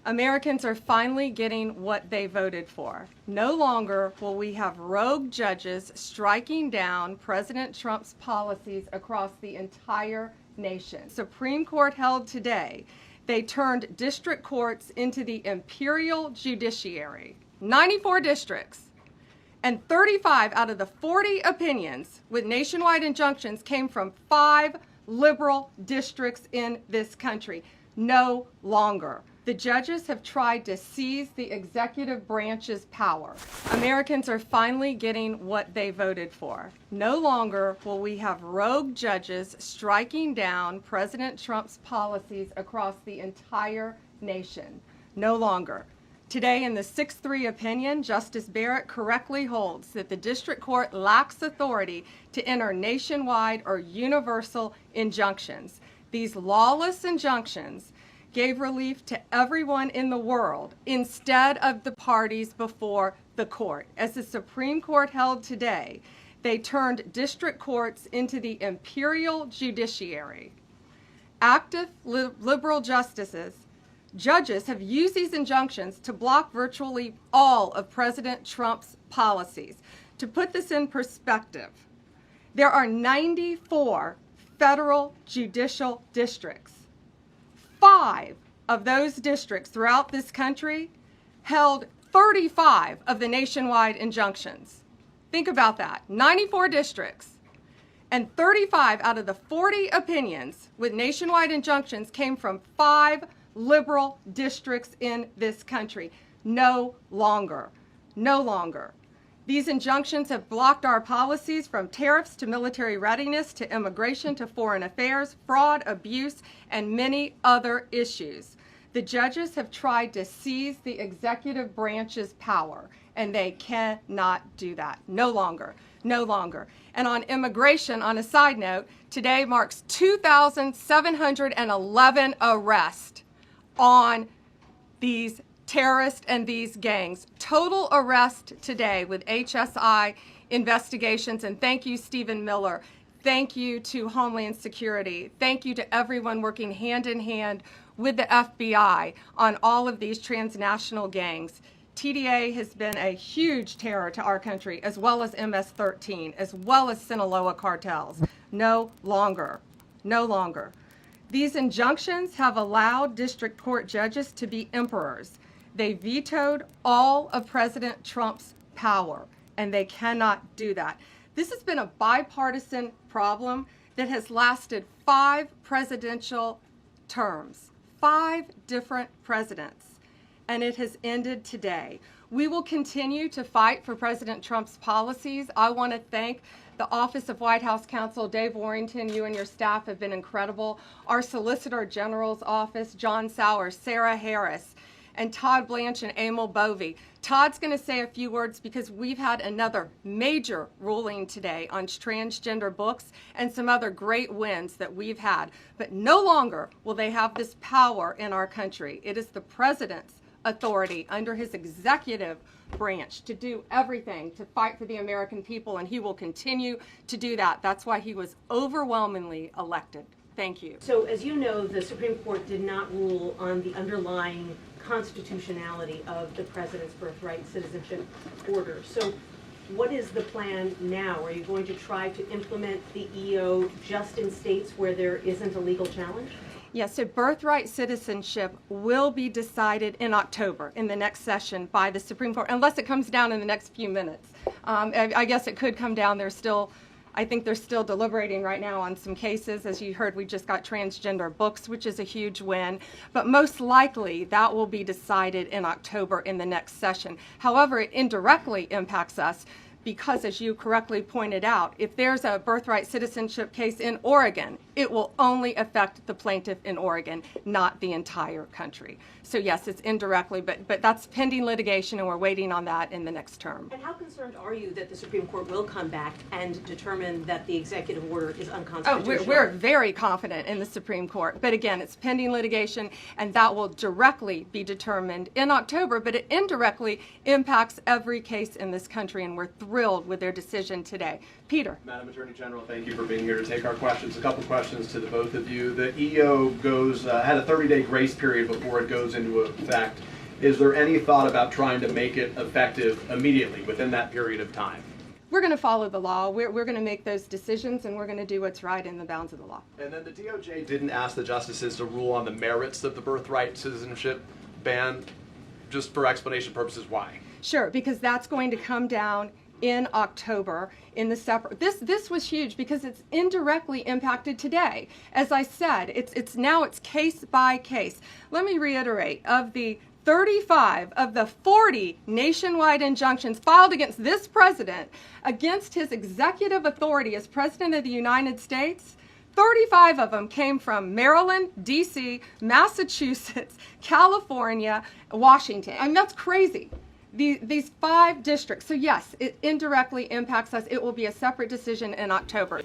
Americans are finally getting what they voted for. No longer will we have rogue judges striking down President Trump's policies across the entire nation. Supreme Court held today, they turned district courts into the imperial judiciary. 94 districts. And 35 out of the 40 opinions with nationwide injunctions came from 5 liberal districts in this country. No longer. The judges have tried to seize the executive branch's power. Americans are finally getting what they voted for. No longer will we have rogue judges striking down President Trump's policies across the entire nation. No longer. Today, in the 6-3 opinion, Justice Barrett correctly holds that the district court lacks authority to enter nationwide or universal injunctions. These lawless injunctions gave relief to everyone in the world instead of the parties before the court. As the Supreme Court held today, they turned district courts into the imperial judiciary. Active liberal judges have used these injunctions to block virtually all of President Trump's policies. To put this in perspective, there are 94 federal judicial districts. 5 of those districts throughout this country held 35 of the nationwide injunctions. Think about that. 94 districts. And 35 out of the 40 opinions with nationwide injunctions came from 5 liberal districts in this country. No longer. No longer. These injunctions have blocked our policies from tariffs to military readiness to immigration to foreign affairs, fraud, abuse, and many other issues. The judges have tried to seize the executive branch's power, and they cannot do that. No longer. No longer. And on immigration, on a side note, today marks 2,711 arrests on these terrorists and these gangs. Total arrest today with HSI investigations. And thank you, Stephen Miller. Thank you to Homeland Security. Thank you to everyone working hand in hand with the FBI on all of these transnational gangs. TDA has been a huge terror to our country, as well as MS-13, as well as Sinaloa cartels. No longer. No longer. These injunctions have allowed district court judges to be emperors. They vetoed all of President Trump's power, and they cannot do that. This has been a bipartisan problem that has lasted 5 presidential terms, 5 different presidents, and it has ended today. We will continue to fight for President Trump's policies. I want to thank the Office of White House Counsel, Dave Warrington. You and your staff have been incredible. Our Solicitor General's office, John Sauer, Sarah Harris, and Todd Blanche and Emil Bovey. Todd's going to say a few words because we've had another major ruling today on transgender books and some other great wins that we've had. But no longer will they have this power in our country. It is the president's authority under his executive branch to do everything to fight for the American people, and he will continue to do that. That's why he was overwhelmingly elected. Thank you. So, as you know, the Supreme Court did not rule on the underlying constitutionality of the president's birthright citizenship order. So what is the plan now? Are you going to try to implement the EO just in states where there isn't a legal challenge? Yes, so birthright citizenship will be decided in October in the next session by the Supreme Court, unless it comes down in the next few minutes. I guess it could come down. I think they're still deliberating right now on some cases. As you heard, we just got transgender books, which is a huge win. But most likely, that will be decided in October in the next session. However, it indirectly impacts us because, as you correctly pointed out, if there's a birthright citizenship case in Oregon, it will only affect the plaintiff in Oregon, not the entire country. So yes, it's indirectly, but that's pending litigation, and we're waiting on that in the next term. And how concerned are you that the Supreme Court will come back and determine that the executive order is unconstitutional? Oh, we're very confident in the Supreme Court. But again, it's pending litigation, and that will directly be determined in October, but it indirectly impacts every case in this country, and we're thrilled with their decision today. Peter. Madam Attorney General, thank you for being here to take our questions. A couple questions. questions to the both of you. The EO had a 30-day grace period before it goes into effect. Is there any thought about trying to make it effective immediately within that period of time? We're going to follow the law. We're going to make those decisions, and we're going to do what's right in the bounds of the law. And then the DOJ didn't ask the justices to rule on the merits of the birthright citizenship ban. Just for explanation purposes, why? Sure, because that's going to come down in October in the separate. This was huge because it's indirectly impacted today. As I said, it's case by case. Let me reiterate, of the 35 of the 40 nationwide injunctions filed against this president, against his executive authority as President of the United States, 35 of them came from Maryland, D.C., Massachusetts, California, Washington. I mean, that's crazy. These 5 districts. So yes, it indirectly impacts us. It will be a separate decision in October.